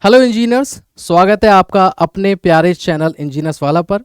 Hello engineers, स्वागत है आपका अपने प्यारे चैनल इंजीनियर्स वाला पर।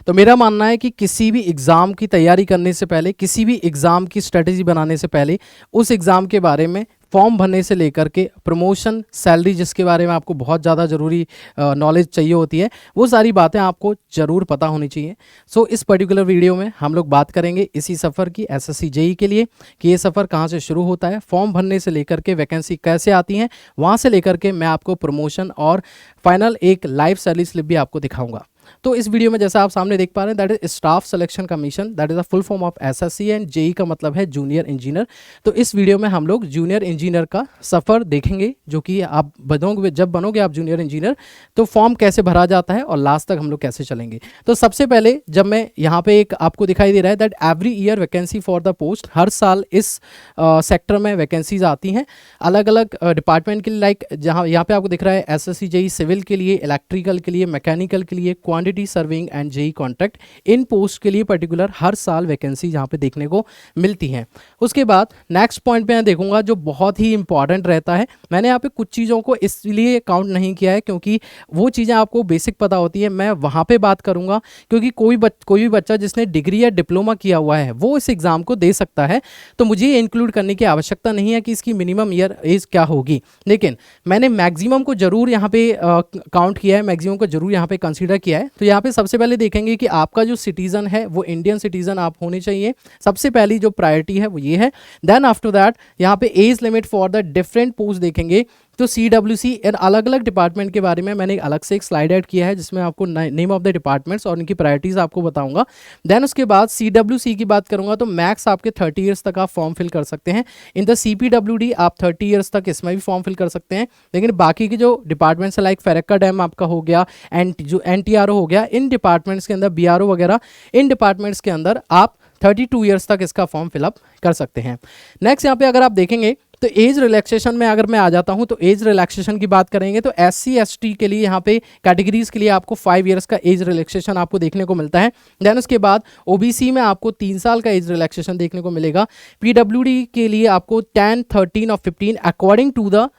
तो मेरा मानना है कि किसी भी एग्ज़ाम की तैयारी करने से पहले, किसी भी एग्ज़ाम की स्ट्रेटजी बनाने से पहले उस एग्ज़ाम के बारे में फॉर्म भरने से लेकर के प्रमोशन, सैलरी जिसके बारे में आपको बहुत ज़्यादा ज़रूरी नॉलेज चाहिए होती है, वो सारी बातें आपको ज़रूर पता होनी चाहिए। सो इस पर्टिकुलर वीडियो में हम लोग बात करेंगे इसी सफ़र की, एसएससी जेई के लिए, कि ये सफ़र कहाँ से शुरू होता है, फॉर्म भरने से लेकर के वैकेंसी कैसे आती हैं, वहाँ से लेकर के मैं आपको प्रमोशन और फाइनल एक लाइव सैलरी स्लिप भी आपको दिखाऊंगा। तो इस वीडियो में जैसा आप सामने देख पा रहे हैं, that is staff selection commission, that is a full form of SSC, and JE का मतलब है जूनियर इंजीनियर। तो इस वीडियो में हम लोग जूनियर इंजीनियर का सफ़र देखेंगे, जो कि आप बनोगे, जब बनोगे आप जूनियर इंजीनियर तो फॉर्म कैसे भरा जाता है और लास्ट तक हम लोग कैसे चलेंगे। तो सबसे पहले जब मैं यहाँ पे एक आपको दिखाई दे रहा है that every year vacancy for the post, हर साल इस सेक्टर में वैकेंसीज आती हैं अलग अलग डिपार्टमेंट के लिए। लाइक जहाँ यहाँ पे आपको दिख रहा है एसएससी जेई सिविल के लिए, इलेक्ट्रिकल के लिए, मैकेनिकल के लिए, quantity serving and JE contract, इन पोस्ट के लिए पर्टिकुलर हर साल वैकेंसी यहाँ पे देखने को मिलती हैं। उसके बाद नेक्स्ट पॉइंट पे मैं देखूंगा जो बहुत ही इंपॉर्टेंट रहता है। मैंने यहाँ पे कुछ चीज़ों को इसलिए काउंट नहीं किया है क्योंकि वो चीज़ें आपको बेसिक पता होती है, मैं वहाँ पे बात करूँगा, क्योंकि कोई भी बच्चा जिसने डिग्री या डिप्लोमा किया हुआ है वो इस एग्ज़ाम को दे सकता है। तो मुझे ये इंक्लूड करने की आवश्यकता नहीं है कि इसकी मिनिमम ईयर एज क्या होगी, लेकिन मैंने मैक्सिमम को जरूर यहाँ पे काउंट किया है, मैक्सिमम को जरूर यहाँ पे कंसीडर किया है। तो यहाँ पे सबसे पहले देखेंगे कि आपका जो सिटीजन है वो इंडियन सिटीजन आप होने चाहिए, सबसे पहली जो प्रायोरिटी है वो ये है। देन आफ्टर दैट यहाँ पे age limit for the different post देखेंगे। तो CWC इन अलग अलग डिपार्टमेंट के बारे में मैंने अलग से एक स्लाइड ऐड किया है जिसमें आपको नेम ऑफ द डिपार्टमेंट्स और उनकी प्रायोरिटीज़ आपको बताऊंगा। देन उसके बाद CWC की बात करूंगा तो मैक्स आपके 30 ईयर्स तक आप फॉर्म फिल कर सकते हैं। इन द CPWD आप 30 ईयर्स तक इसमें भी फॉर्म फिल कर सकते हैं, लेकिन बाकी के जो डिपार्टमेंट्स है लाइक फरक्का डैम आपका हो गया, जो NTRO हो गया, इन डिपार्टमेंट्स के अंदर BRO वगैरह, इन डिपार्टमेंट्स के अंदर आप 32 ईयर्स तक इसका फॉर्म फिलअप कर सकते हैं। नेक्स्ट यहाँ पे अगर आप देखेंगे तो एज रिलैक्सेशन में अगर मैं आ जाता हूं तो एज रिलैक्सेशन की बात करेंगे तो SC ST के लिए यहाँ पे कैटेगरीज के लिए आपको 5 इयर्स का एज रिलैक्सेशन आपको देखने को मिलता है। देन उसके बाद OBC में आपको 3 साल का एज रिलैक्सेशन देखने को मिलेगा। PWD के लिए आपको 10, 13 और 15 अकॉर्डिंग टू द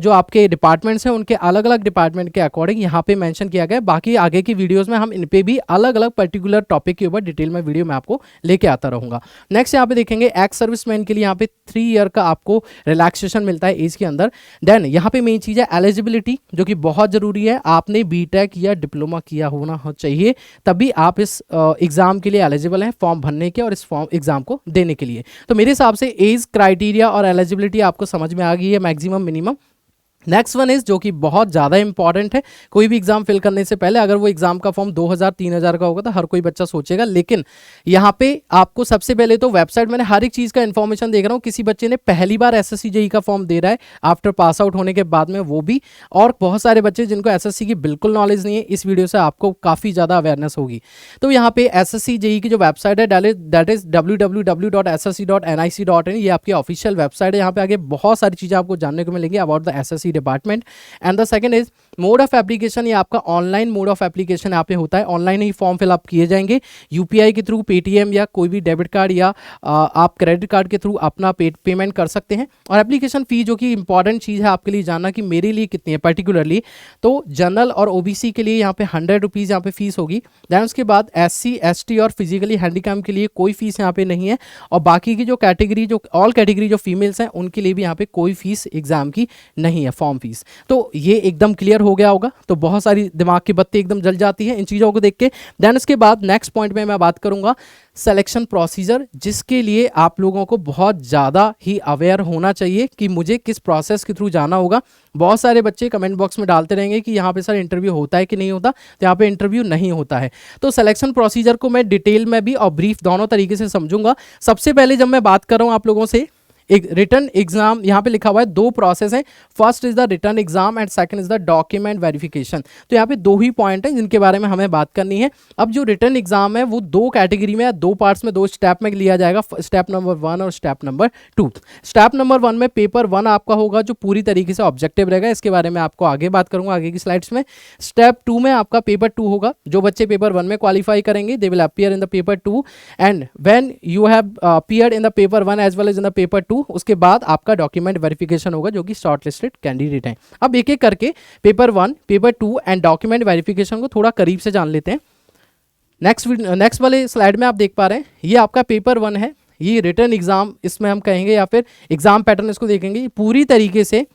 जो आपके डिपार्टमेंट्स हैं उनके अलग अलग डिपार्टमेंट के अकॉर्डिंग यहाँ पे मेंशन किया गया है। बाकी आगे की वीडियोस में हम इन पे भी अलग अलग पर्टिकुलर टॉपिक के ऊपर डिटेल में वीडियो में आपको लेके आता रहूँगा। नेक्स्ट यहाँ पे देखेंगे एक्स सर्विसमैन के लिए यहाँ पे 3 ईयर का आपको रिलैक्सेशन मिलता है एज के अंदर। देन यहाँ पे मेन चीज़ है एलिजिबिलिटी, जो कि बहुत ज़रूरी है। आपने BTech या डिप्लोमा किया होना चाहिए, तभी आप इस एग्ज़ाम के लिए एलिजिबल हैं फॉर्म भरने के और इस फॉर्म एग्ज़ाम को देने के लिए। तो मेरे हिसाब से एज क्राइटेरिया और एलिजिबिलिटी आपको समझ में आ गई है, maximum minimum. Next one is जो कि बहुत ज़्यादा इंपॉर्टेंट है, कोई भी एग्जाम फिल करने से पहले अगर वो एग्जाम का फॉर्म 2000-3000 का होगा तो हर कोई बच्चा सोचेगा, लेकिन यहाँ पे आपको सबसे पहले तो वेबसाइट, मैंने हर एक चीज़ का इन्फॉर्मेशन देख रहा हूँ। किसी बच्चे ने पहली बार SSC जेई का फॉर्म दे रहा है आफ्टर पास आउट होने के बाद में, वो भी, और बहुत सारे बच्चे जिनको SSC की बिल्कुल नॉलेज नहीं है। इस वीडियो से आपको काफ़ी ज़्यादा अवेयरनेस होगी। तो यहाँ पे SSC जेई की जो वेबसाइट है दैट इज www.ssc.nic.in, ये आपकी ऑफिशियल वेबसाइट है। यहाँ पे आगे बहुत सारी चीज़ें आपको जानने को मिलेंगी about the SSC department. And the second is mode of application, ये आपका ऑनलाइन मोड ऑफ एप्लीकेशन यहाँ पे होता है, ऑनलाइन ही फॉर्म फिलअप किए जाएंगे UPI के थ्रू, पेटीएम या कोई भी डेबिट कार्ड या आप क्रेडिट कार्ड के थ्रू अपना पेमेंट कर सकते हैं। और एप्लीकेशन फी, जो कि इंपॉर्टेंट चीज़ है आपके लिए जानना कि मेरे लिए कितनी है पर्टिकुलरली, तो जनरल और OBC के लिए यहाँ पे 100 रुपीज़ यहाँ पे फीस होगी। दैन उसके बाद SC ST और फिजिकली हैंडीकैम के लिए कोई फीस यहाँ पे नहीं है, और बाकी की जो कैटेगरी, जो ऑल कैटेगरी जो फीमेल्स हैं उनके लिए भी यहाँ पे कोई फीस एग्जाम की नहीं है, फॉर्म फीस। तो ये एकदम क्लियर हो गया होगा, तो बहुत सारी दिमाग की बत्ती एकदम जल जाती है इन चीज़ों को देख के। देन इसके बाद नेक्स्ट पॉइंट में मैं बात करूंगा सिलेक्शन प्रोसीजर, जिसके लिए आप लोगों को बहुत ज़्यादा ही अवेयर होना चाहिए कि मुझे किस प्रोसेस के थ्रू जाना होगा। बहुत सारे बच्चे कमेंट बॉक्स में डालते रहेंगे कि यहाँ पे सर इंटरव्यू होता है कि नहीं होता, तो यहाँ पे इंटरव्यू नहीं होता है। तो सिलेक्शन प्रोसीजर को मैं डिटेल में भी और ब्रीफ दोनों तरीके से समझूंगा। सबसे पहले जब मैं बात कर रहा हूँ आप लोगों से, एक रिटर्न एग्जाम, यहाँ पे लिखा हुआ है 2 प्रोसेस है, first is the return exam and second is the document verification. तो यहाँ पे 2 ही पॉइंट हैं जिनके बारे में हमें बात करनी है। अब जो रिटर्न एग्जाम है वो 2 कैटेगरी में, 2 पार्ट्स में, 2 स्टेप में लिया जाएगा, स्टेप नंबर 1 और स्टेप नंबर 2। स्टेप नंबर 1 में पेपर 1 आपका होगा जो पूरी तरीके से ऑब्जेक्टिव रहेगा, इसके बारे में आपको आगे बात करूंगा आगे की स्लाइड्स में। स्टेप 2 में आपका पेपर 2 होगा, जो बच्चे पेपर 1 में क्वालिफाई करेंगे they will appear in the paper 2, and when you have appeared in the paper 1 as well as in the paper 2 2, उसके बाद आपका डॉक्यूमेंट वेरिफिकेशन होगा जो कि शॉर्ट लिस्टेड कैंडिडेट हैं। अब एक एक करके paper 1, paper 2 and document verification को थोड़ा करीब से जान लेते हैं। नेक्स्ट वाले स्लाइड में आप देख पा रहे हैं, ये आपका पेपर 1 है, ये रिटन एग्जाम इसमें हम कहेंगे या फिर एग्जाम पैटर्न इसको देखेंगे। पूरी तरीके से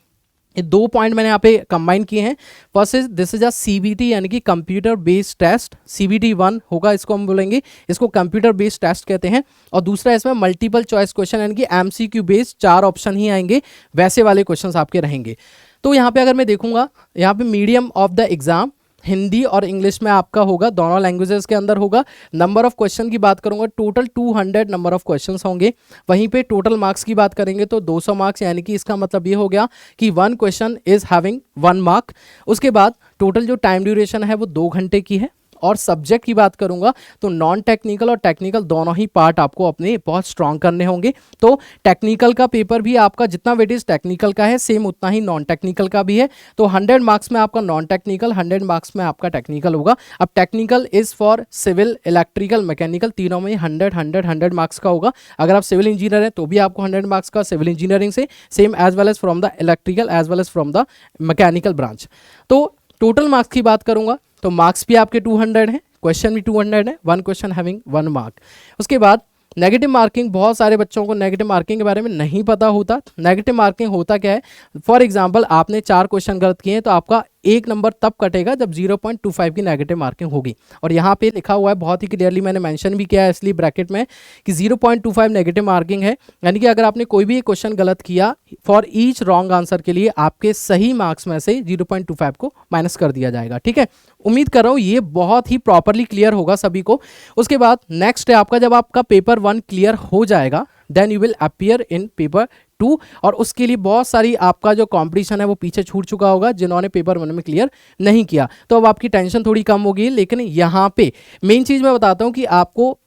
ये 2 पॉइंट मैंने यहाँ पे कंबाइन किए हैं। First is this is a CBT यानी कि कंप्यूटर बेस्ड टेस्ट, सीबीटी 1 होगा, इसको हम बोलेंगे, इसको कंप्यूटर बेस्ड टेस्ट कहते हैं। और दूसरा इसमें मल्टीपल चॉइस क्वेश्चन यानी कि एमसीक्यू बेस्ड 4 ऑप्शन ही आएंगे, वैसे वाले क्वेश्चंस आपके रहेंगे। तो यहाँ पे अगर मैं देखूंगा, यहाँ पे medium of the exam Hindi और इंग्लिश में आपका होगा, दोनों लैंग्वेजेस के अंदर होगा। नंबर ऑफ क्वेश्चन की बात करूंगा, टोटल 200 नंबर ऑफ क्वेश्चंस होंगे। वहीं पे टोटल मार्क्स की बात करेंगे तो 200 मार्क्स, यानी कि इसका मतलब ये हो गया कि 1 क्वेश्चन इज हैविंग 1 मार्क। उसके बाद टोटल जो टाइम ड्यूरेशन है वो 2 घंटे की है। और सब्जेक्ट की बात करूंगा तो नॉन टेक्निकल और टेक्निकल दोनों ही पार्ट आपको अपने बहुत स्ट्रांग करने होंगे। तो टेक्निकल का पेपर भी आपका जितना वेटेज टेक्निकल का है सेम उतना ही नॉन टेक्निकल का भी है। तो 100 मार्क्स में आपका नॉन टेक्निकल, 100 मार्क्स में आपका टेक्निकल होगा। अब technical is for civil, electrical, mechanical, तीनों में 100 मार्क्स का होगा। अगर आप सिविल इंजीनियर हैं तो भी आपको 100 मार्क्स का सिविल इंजीनियरिंग से, same as well as from the electrical as well as from the mechanical branch. तो टोटल मार्क्स की बात करूंगा तो मार्क्स भी आपके 200 हैं, क्वेश्चन भी 200 है, 1 क्वेश्चन हैविंग 1 मार्क। उसके बाद नेगेटिव मार्किंग, बहुत सारे बच्चों को नेगेटिव मार्किंग के बारे में नहीं पता होता। नेगेटिव मार्किंग होता क्या है, फॉर एग्जांपल आपने 4 क्वेश्चन गलत किए हैं तो आपका 1 नंबर तब कटेगा जब 0.25 की नेगेटिव मार्किंग होगी। और यहाँ पे लिखा हुआ है बहुत ही क्लियरली, मैंने मेंशन भी किया है इसलिए ब्रैकेट में, कि 0.25 नेगेटिव मार्किंग है। यानी कि अगर आपने कोई भी एक क्वेश्चन गलत किया, फॉर ईच रॉन्ग आंसर के लिए आपके सही मार्क्स में से 0.25 को माइनस कर दिया जाएगा। ठीक है, उम्मीद कर रहा हूँ ये बहुत ही प्रॉपरली क्लियर होगा सभी को। उसके बाद नेक्स्ट है आपका, जब आपका पेपर 1 क्लियर हो जाएगा then you will appear in paper 2। और उसके लिए बहुत सारी आपका जो कंपटीशन है वो पीछे छूट चुका होगा जिन्होंने पेपर 1 में क्लियर नहीं किया। तो अब आपकी टेंशन थोड़ी कम होगी। लेकिन यहाँ पे मेन चीज़ मैं बताता हूँ कि आपको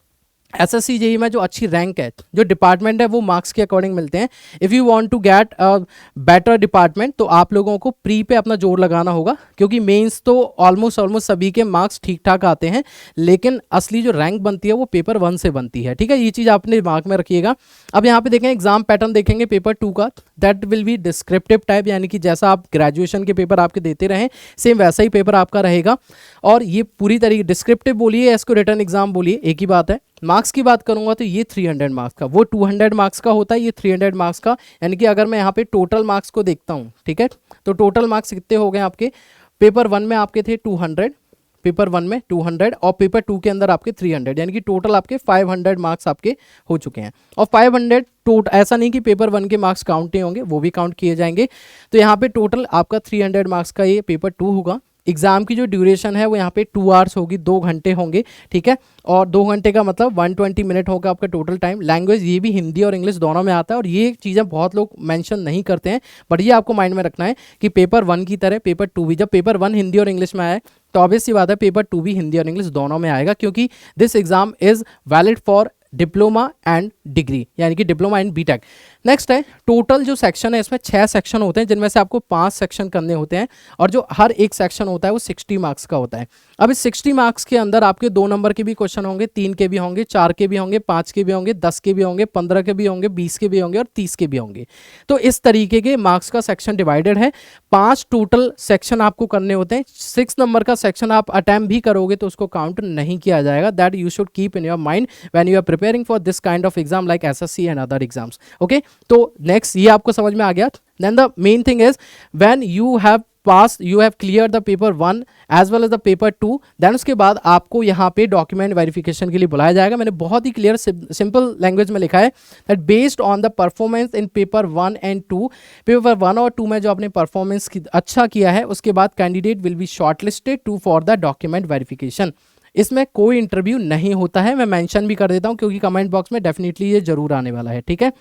एसएससी जेईई में जो अच्छी रैंक है, जो डिपार्टमेंट है वो मार्क्स के अकॉर्डिंग मिलते हैं। If you want to get a better department तो आप लोगों को प्री पे अपना जोर लगाना होगा, क्योंकि मेंस तो ऑलमोस्ट सभी के मार्क्स ठीक ठाक आते हैं, लेकिन असली जो रैंक बनती है वो पेपर 1 से बनती है। ठीक है, ये चीज़ आपने दिमाग में रखिएगा। अब यहाँ पे देखें एग्जाम पैटर्न देखेंगे पेपर 2 का, that will be descriptive type, यानी कि जैसा आप ग्रेजुएशन के पेपर आपके देते रहें सेम वैसा ही पेपर आपका रहेगा। और ये पूरी तरीके डिस्क्रिप्टिव बोलिए या इसको रिटर्न एग्जाम बोलिए, एक ही बात है। मार्क्स की बात करूंगा तो ये 300 मार्क्स का, वो 200 मार्क्स का होता है, ये 300 मार्क्स का। यानी कि अगर मैं यहाँ पे टोटल मार्क्स को देखता हूँ, ठीक है, तो टोटल मार्क्स कितने हो गए आपके, पेपर 1 में आपके थे 200, पेपर 1 में 200 और पेपर 2 के अंदर आपके 300, यानी कि टोटल आपके 500 मार्क्स आपके हो चुके हैं। और 500 ऐसा नहीं कि पेपर 1 के मार्क्स काउंट नहीं होंगे, वो भी काउंट किए जाएंगे। तो यहाँ पे टोटल आपका 300 मार्क्स का ये पेपर 2 होगा। एग्जाम की जो ड्यूरेशन है वो यहाँ पे 2 आवर्स होगी, 2 घंटे होंगे। ठीक है, और 2 घंटे का मतलब 120 मिनट होगा आपका टोटल टाइम। लैंग्वेज ये भी हिंदी और इंग्लिश दोनों में आता है, और ये चीज़ें बहुत लोग मेंशन नहीं करते हैं, बट ये आपको माइंड में रखना है कि पेपर 1 की तरह पेपर 2 भी, जब पेपर 1 हिंदी और इंग्लिश में आए तो ऑब्वियस सी बात है पेपर 2 भी हिंदी और इंग्लिश दोनों में आएगा, क्योंकि this exam is valid for diploma and degree, यानी कि डिप्लोमा एंड बीटेक। नेक्स्ट है टोटल जो सेक्शन है, इसमें 6 सेक्शन होते हैं, जिनमें से आपको 5 सेक्शन करने होते हैं, और जो हर एक सेक्शन होता है वो 60 मार्क्स का होता है। अब इस 60 मार्क्स के अंदर आपके 2 नंबर के भी क्वेश्चन होंगे, 3 के भी होंगे, 4 के भी होंगे, 5 के भी होंगे, 10 के भी होंगे, 15 के भी होंगे, 20 के भी होंगे और 30 के भी होंगे। तो इस तरीके के मार्क्स का सेक्शन डिवाइडेड है। 5 टोटल सेक्शन आपको करने होते हैं। 6 नंबर का सेक्शन आप अटैम्प्ट भी करोगे तो उसको काउंट नहीं किया जाएगा। That you should keep in your mind when you are preparing for this kind of exam like SSC and other exams. Okay, तो नेक्स्ट ये आपको समझ में आ गया। Then the main thing is when you have pass, you have clear the paper 1 as well as the paper 2, देन उसके बाद आपको यहाँ पे डॉक्यूमेंट वेरिफिकेशन के लिए बुलाया जाएगा। मैंने बहुत ही क्लियर सिंपल लैंग्वेज में लिखा है that based on the performance in paper 1 and 2, paper 1 और 2 में जो आपने परफॉर्मेंस अच्छा किया है उसके बाद candidate will be shortlisted to for the document verification. इसमें कोई इंटरव्यू नहीं होता है, मैं मेंशन भी कर देता हूँ क्योंकि कमेंट बॉक्स में डेफिनेटली ये जरूर आने वाला है। ठीक है,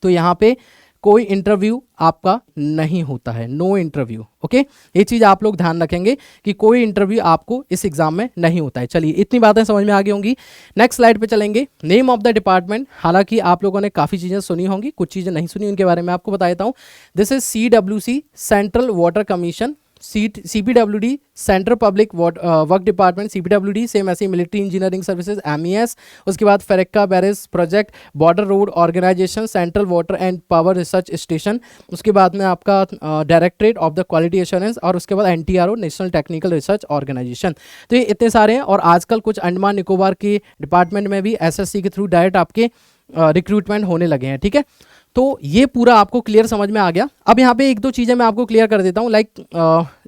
तो यहाँ पे कोई इंटरव्यू आपका नहीं होता है, नो इंटरव्यू। ओके, ये चीज़ आप लोग ध्यान रखेंगे कि कोई इंटरव्यू आपको इस एग्जाम में नहीं होता है। चलिए, इतनी बातें समझ में आ गई होंगी। नेक्स्ट स्लाइड पे चलेंगे। नेम ऑफ द डिपार्टमेंट, हालांकि आप लोगों ने काफ़ी चीज़ें सुनी होंगी, कुछ चीज़ें नहीं सुनी, उनके बारे में आपको बता देता हूँ। This is CWC, central water commission. CPWD central public work department, CPWD same ऐसे मिलिट्री इंजीनियरिंग सर्विसेज, MES, उसके बाद Farakka barrage project, border road organisation, central water and power research station, उसके बाद में आपका directorate of the quality assurance, और उसके बाद NTRO national technical research organisation. तो ये इतने सारे हैं, और आजकल कुछ अंडमान निकोबार के डिपार्टमेंट में भी SSC के थ्रू डायरेक्ट आपके रिक्रूटमेंट होने लगे हैं। ठीक है, तो ये पूरा आपको क्लियर समझ में आ गया। अब यहाँ पे एक दो चीज़ें मैं आपको क्लियर कर देता हूँ, लाइक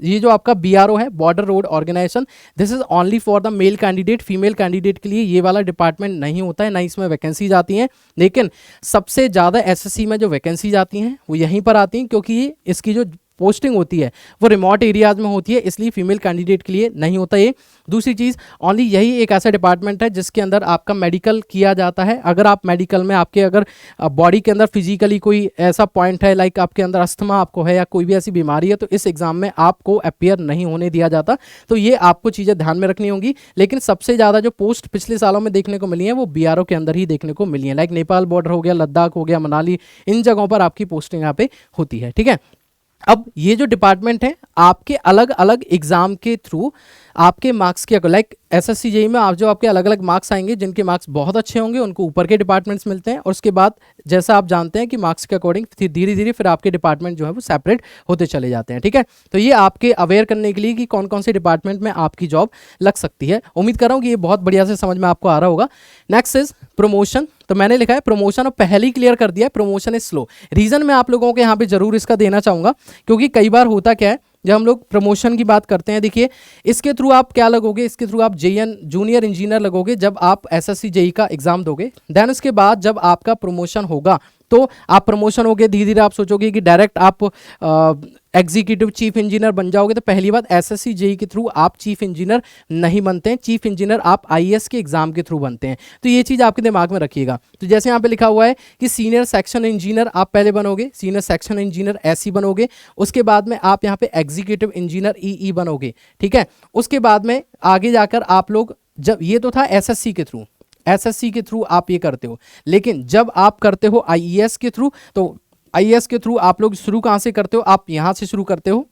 ये जो आपका BRO है, border road organisation, this is only for the male candidate. Female candidate के लिए ये वाला डिपार्टमेंट नहीं होता है, ना इसमें वैकेंसीज आती हैं, लेकिन सबसे ज़्यादा SSC में जो वैकेंसीज आती हैं वो यहीं पर आती हैं, क्योंकि इसकी जो पोस्टिंग होती है वो रिमोट एरियाज में होती है, इसलिए फीमेल कैंडिडेट के लिए नहीं होता ये। दूसरी चीज़, ओनली यही एक ऐसा डिपार्टमेंट है जिसके अंदर आपका मेडिकल किया जाता है। अगर आप मेडिकल में आपके अगर बॉडी के अंदर फिजिकली कोई ऐसा पॉइंट है, लाइक आपके अंदर अस्थमा आपको है या कोई भी ऐसी बीमारी है, तो इस एग्जाम में आपको अपियर नहीं होने दिया जाता। तो ये आपको चीज़ें ध्यान में रखनी होंगी। लेकिन सबसे ज़्यादा जो पोस्ट पिछले सालों में देखने को मिली है वो BRO के अंदर ही देखने को मिली है, लाइक नेपाल बॉर्डर हो गया, लद्दाख हो गया, मनाली, इन जगहों पर आपकी पोस्टिंग यहाँ पे होती है। ठीक है, अब ये जो डिपार्टमेंट है आपके अलग अलग एग्जाम के थ्रू आपके मार्क्स के, लाइक SSC JEE में आप जो आपके अलग अलग मार्क्स आएंगे, जिनके मार्क्स बहुत अच्छे होंगे उनको ऊपर के डिपार्टमेंट्स मिलते हैं, और उसके बाद जैसा आप जानते हैं कि मार्क्स के अकॉर्डिंग धीरे धीरे फिर आपके डिपार्टमेंट जो है वो सेपरेट होते चले जाते हैं। ठीक है, तो ये आपके अवेयर करने के लिए कि कौन कौन से डिपार्टमेंट में आपकी जॉब लग सकती है। उम्मीद कर रहा हूँ कि ये बहुत बढ़िया से समझ में आपको आ रहा होगा। Next is promotion. तो मैंने लिखा है प्रमोशन, और पहले ही क्लियर कर दिया है, प्रमोशन इज स्लो। रीजन मैं आप लोगों को यहाँ पे जरूर इसका देना चाहूँगा, क्योंकि कई बार होता क्या है, जब हम लोग प्रमोशन की बात करते हैं, देखिए इसके थ्रू आप क्या लगोगे, इसके थ्रू आप JN जूनियर इंजीनियर लगोगे जब आप SSC JEE का एग्जाम दोगे। देन उसके बाद जब आपका प्रमोशन होगा, तो आप प्रमोशन हो गए, धीरे धीरे आप सोचोगे कि डायरेक्ट आप एग्जीक्यूटिव चीफ इंजीनियर बन जाओगे। तो पहली बात, SSC JEE के थ्रू आप चीफ इंजीनियर नहीं बनते हैं, चीफ इंजीनियर आप IAS के एग्जाम के थ्रू बनते हैं। तो ये चीज़ आपके दिमाग में रखिएगा। तो जैसे यहाँ पे लिखा हुआ है कि सीनियर सेक्शन इंजीनियर आप पहले बनोगे, सीनियर सेक्शन इंजीनियर SE बनोगे, उसके बाद में आप यहाँ पे एग्जीक्यूटिव इंजीनियर EE बनोगे। ठीक है, उसके बाद में आगे जाकर आप लोग, जब ये तो था SSC के थ्रू, SSC के थ्रू आप ये करते हो, लेकिन जब आप करते हो IAS के थ्रू, तो IAS के थ्रू आप लोग शुरू कहाँ से करते हो, आप यहाँ से शुरू करते हो,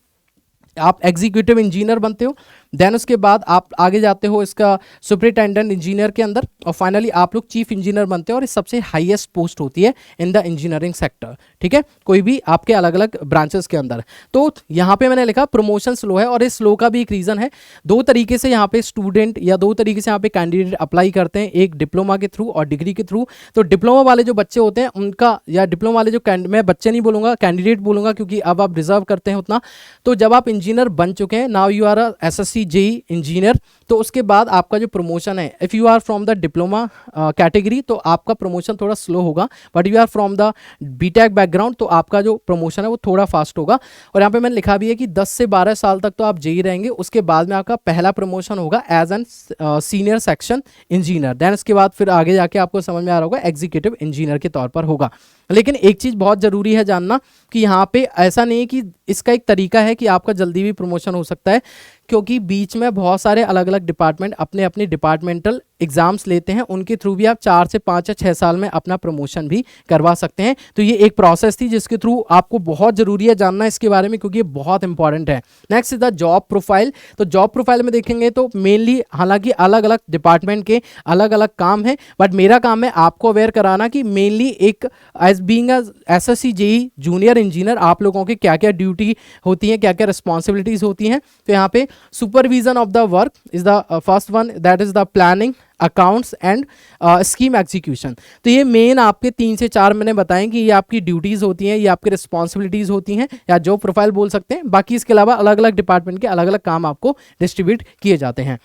आप एग्जीक्यूटिव इंजीनियर बनते हो। देन उसके बाद आप आगे जाते हो इसका सुपरिटेंडेंट इंजीनियर के अंदर, और फाइनली आप लोग चीफ इंजीनियर बनते हो, और ये सबसे हाईएस्ट पोस्ट होती है इन द इंजीनियरिंग सेक्टर। ठीक है, कोई भी आपके अलग अलग ब्रांचेस के अंदर। तो यहाँ पे मैंने लिखा प्रमोशन स्लो है, और इस स्लो का भी एक रीजन है। दो तरीके से यहाँ पे स्टूडेंट या दो तरीके से यहाँ पे कैंडिडेट अप्लाई करते हैं, एक डिप्लोमा के थ्रू और डिग्री के थ्रू। तो डिप्लोमा वाले जो बच्चे होते हैं उनका, या डिप्लोमा वाले जो मैं बच्चे नहीं बोलूँगा, कैंडिडेट बोलूँगा, क्योंकि अब आप रिजर्व करते हैं उतना। तो जब आप इंजीनियर बन चुके हैं, now you are SSC JEE engineer, तो उसके बाद आपका जो प्रमोशन है, if you are from the diploma category तो आपका प्रमोशन थोड़ा स्लो होगा, but you are from the BTech background तो आपका जो प्रमोशन है वो थोड़ा फास्ट होगा। और यहाँ पे मैंने लिखा भी है कि 10 से 12 साल तक तो आप JEE रहेंगे, उसके बाद में आपका पहला प्रमोशन होगा as an senior section engineer. Then उसके बाद फिर आगे जाके आपको समझ में आ रहा होगा एग्जीक्यूटिव इंजीनियर के तौर पर होगा। लेकिन एक चीज़ बहुत ज़रूरी है जानना कि यहाँ पे ऐसा नहीं है कि इसका एक तरीका है कि आपका जल्दी भी प्रमोशन हो सकता है, क्योंकि बीच में बहुत सारे अलग अलग डिपार्टमेंट अपने अपने डिपार्टमेंटल एग्जाम्स लेते हैं, उनके थ्रू भी आप 4 से 5 या 6 साल में अपना प्रमोशन भी करवा सकते हैं। तो ये एक प्रोसेस थी जिसके थ्रू आपको बहुत ज़रूरी है जानना इसके बारे में, क्योंकि ये बहुत इंपॉर्टेंट है। Next is the job profile. तो जॉब प्रोफाइल में देखेंगे तो मेनली, हालांकि अलग अलग डिपार्टमेंट के अलग अलग काम है, बट मेरा काम है आपको अवेयर कराना कि मेनली एक as being SSC JEE junior engineer आप लोगों के क्या क्या ड्यूटी होती हैं, क्या क्या रिस्पॉन्सिबिलिटीज़ होती हैं। तो यहाँ पे supervision of the work is the first one, that is the planning, accounts and scheme execution. तो ये मेन आपके 3 से 4 मैंने बताएं कि ये आपकी ड्यूटीज़ होती हैं, ये आपकी रिस्पॉन्सिबिलिटीज़ होती हैं, या जॉब प्रोफाइल बोल सकते हैं। बाकी इसके अलावा अलग अलग डिपार्टमेंट के अलग अलग काम आपको डिस्ट्रीब्यूट किए जाते हैं।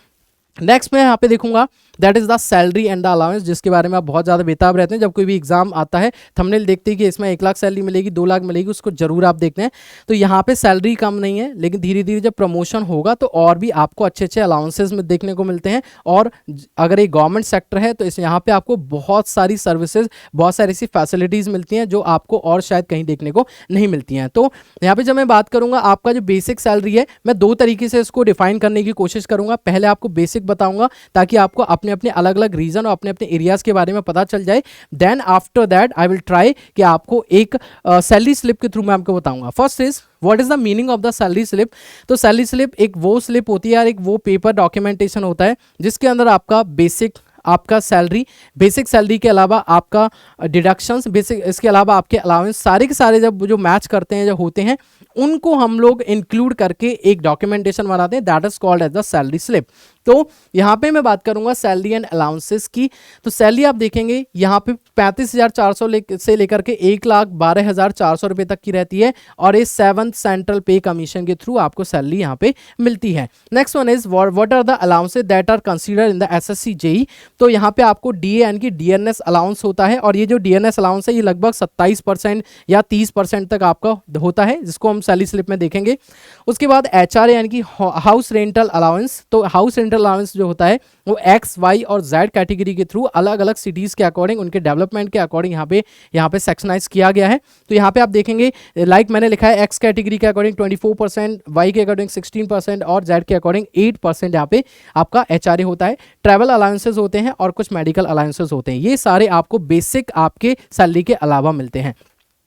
नेक्स्ट मैं यहाँ पे देखूंगा that is the salary and the allowance, जिसके बारे में आप बहुत ज़्यादा बेताब रहते हैं। जब कोई भी एग्जाम आता है थंबनेल देखते ही कि इसमें 1 लाख सैलरी मिलेगी, 2 लाख मिलेगी, उसको जरूर आप देखते हैं। तो यहाँ पे सैलरी कम नहीं है, लेकिन धीरे धीरे जब प्रमोशन होगा तो और भी आपको अच्छे अच्छे अलाउंसेस में देखने को मिलते हैं। और अगर ये गवर्नमेंट सेक्टर है तो इस यहाँ पे आपको बहुत सारी सर्विसेज, बहुत सारी ऐसी फैसिलिटीज़ मिलती हैं जो आपको और शायद कहीं देखने को नहीं मिलती हैं। तो यहाँ पे जब मैं बात करूँगा आपका जो बेसिक सैलरी है, मैं 2 तरीके से इसको डिफाइन करने की कोशिश करूँगा। पहले आपको बेसिक बेसिक बताऊंगा ताकि आपको अपने अपने अलग अलग रीजन और अपने अपने एरियाज के बारे में पता चल जाए। Then after that I will try कि आपको एक सैलरी स्लिप के थ्रू मैं आपको बताऊंगा। First is what is the meaning of the salary slip. तो सैलरी स्लिप एक वो स्लिप होती है यार, एक वो पेपर डॉक्यूमेंटेशन होता है जिसके अंदर आपका आपका सैलरी, बेसिक सैलरी के अलावा आपका डिडक्शंस, बेसिक इसके अलावा आपके अलाउंस सारे के सारे जब जो मैच करते हैं, जो होते हैं, उनको हम लोग इंक्लूड करके एक डॉक्यूमेंटेशन बनाते हैं, that is called as the salary slip. तो यहाँ पे मैं बात करूंगा सैलरी एंड अलाउंसेस की। तो सैलरी आप देखेंगे यहाँ पे 35,400 से लेकर के 1,12,400 रुपए तक की रहती है और इस 7th सेंट्रल पे कमीशन के थ्रू आपको सैलरी यहाँ पे मिलती है। Next one is what are the allowances that are considered in the SSC JE. तो यहाँ पे आपको डीए यानी कि डीएनएस अलाउंस होता है और ये जो डीएनएस अलाउंस है ये लगभग 27% या 30% तक आपका होता है, जिसको हम सैलरी स्लिप में देखेंगे। उसके बाद एचआरए यानी कि हाउस रेंटल अलाउंस। तो हाउस रेंटल अलाउंस जो होता है वो एक्स, वाई और जेड कैटेगरी के थ्रू अलग अलग सिटीज के अकॉर्डिंग, उनके डेवलपमेंट के अकॉर्डिंग यहाँ पे सेक्शनाइज किया गया है। तो यहाँ पे आप देखेंगे लाइक मैंने लिखा है एक्स कैटेगरी के अकॉर्डिंग 24%, वाई के अकॉर्डिंग 16% और जेड के अकॉर्डिंग 8% यहाँ पे आपका एचआरए होता है। ट्रैवल अलाउंसेस होते हैं और कुछ मेडिकल अलाउंसेस होते हैं। ये सारे आपको बेसिक आपके सैलरी के अलावा मिलते हैं।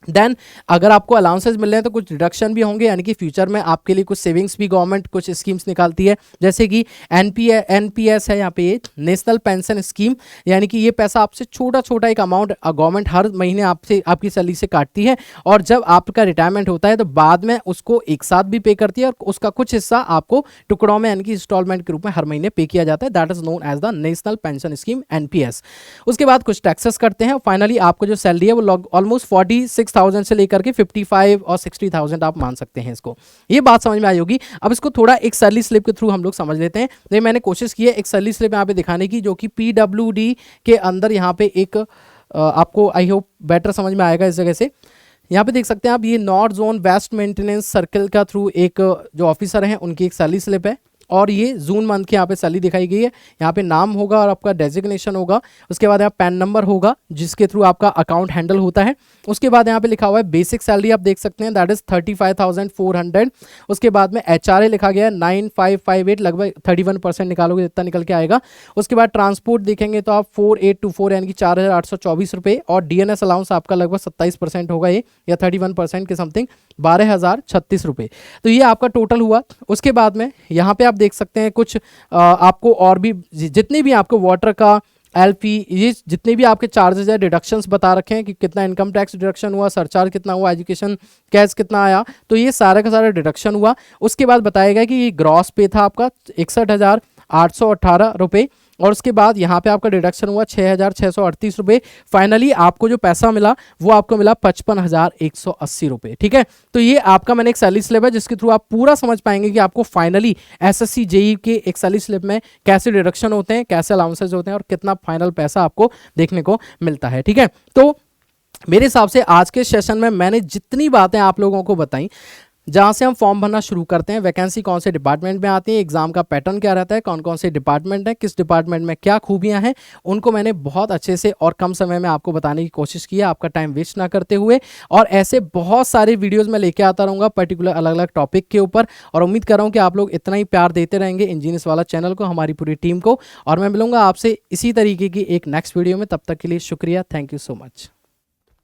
देन अगर आपको अलाउंसेस मिल रहे हैं तो कुछ डिडक्शन भी होंगे, यानी कि फ्यूचर में आपके लिए कुछ सेविंग्स भी गवर्नमेंट कुछ स्कीम्स निकालती है, जैसे कि एनपीएस है यहाँ पे, ये नेशनल पेंशन स्कीम, यानी कि ये पैसा आपसे छोटा छोटा एक अमाउंट गवर्नमेंट हर महीने आपसे आपकी सैलरी से काटती है और जब आपका रिटायरमेंट होता है तो बाद में उसको एक साथ भी पे करती है और उसका कुछ हिस्सा आपको टुकड़ों में यानी कि इंस्टॉलमेंट के रूप में हर महीने पे किया जाता है। That is known as the national pension scheme, NPS. उसके बाद कुछ टैक्सेस करते हैं। फाइनली आपको जो सैलरी है वो ऑलमोस्ट 46,000 से लेकर के 55 और 60,000 आप मान सकते हैं इसको। ये बात समझ में आई होगी। अब इसको थोड़ा एक सैलरी स्लिप के थ्रू हम लोग समझ लेते हैं। तो मैंने कोशिश की है एक सैलरी स्लिप यहाँ पे दिखाने की, जो कि पीडब्ल्यूडी के अंदर यहाँ पे एक आपको आई होप बेटर समझ में आएगा इस जगह से। यहाँ पे देख सकते हैं आप, ये north zone west maintenance circle का थ्रू एक जो ऑफिसर हैं उनकी एक सैलरी स्लिप है और ये जून मंथ की यहाँ पे सैलरी दिखाई गई है। यहाँ पे नाम होगा और आपका डेजिग्नेशन होगा, उसके बाद यहाँ पैन नंबर होगा जिसके थ्रू आपका अकाउंट हैंडल होता है। उसके बाद यहाँ पे लिखा हुआ है बेसिक सैलरी, आप देख सकते हैं दैट इज 35,400। उसके बाद में एचआरए लिखा गया है 9,558, लगभग 31% निकालोगे जितना निकल के आएगा। उसके बाद ट्रांसपोर्ट देखेंगे तो आप 4,824 यानी कि 4,824 रुपये और डीएनएस अलाउंस आपका लगभग 27% होगा ये, या 31% के समथिंग 12,036 रुपये। तो ये आपका टोटल हुआ। उसके बाद में यहाँ पे आप देख सकते हैं कुछ आपको और भी जितने भी आपको वाटर का, एलपी, ये जितने भी आपके चार्जेस है, डिडक्शंस बता रखे हैं कि कितना इनकम टैक्स डिडक्शन हुआ, सरचार्ज कितना हुआ, एजुकेशन कैश कितना आया, तो ये सारा का सारा डिडक्शन हुआ। उसके बाद बताएगा कि ये ग्रॉस पे था आपका 61,818 रुपये और उसके बाद यहाँ पे आपका डिडक्शन हुआ 6,638 रुपये। फाइनली आपको जो पैसा मिला वो आपको मिला 55,180 रुपये। ठीक है, तो ये आपका मैंने एक सैलरी स्लिप है जिसके थ्रू आप पूरा समझ पाएंगे कि आपको फाइनली एसएससी जेई के एक सैलरी स्लिप में कैसे डिडक्शन होते हैं, कैसे अलाउंसेज होते हैं और कितना फाइनल पैसा आपको देखने को मिलता है। ठीक है, तो मेरे हिसाब से आज के सेशन में मैंने जितनी बातें आप लोगों को बताई, जहाँ से हम फॉर्म भरना शुरू करते हैं, वैकेंसी कौन से डिपार्टमेंट में आती है, एग्जाम का पैटर्न क्या रहता है, कौन कौन से डिपार्टमेंट है, किस डिपार्टमेंट में क्या खूबियां हैं, उनको मैंने बहुत अच्छे से और कम समय में आपको बताने की कोशिश की है, आपका टाइम वेस्ट ना करते हुए। और ऐसे बहुत सारे वीडियोस मैं लेके आता रहूँगा पर्टिकुलर अलग अलग टॉपिक के ऊपर, और उम्मीद कर रहा हूँ कि आप लोग इतना ही प्यार देते रहेंगे इंजीनियर्स वाला चैनल को, हमारी पूरी टीम को। और मैं मिलूंगा आपसे इसी तरीके की एक नेक्स्ट वीडियो में, तब तक के लिए शुक्रिया, थैंक यू सो मच।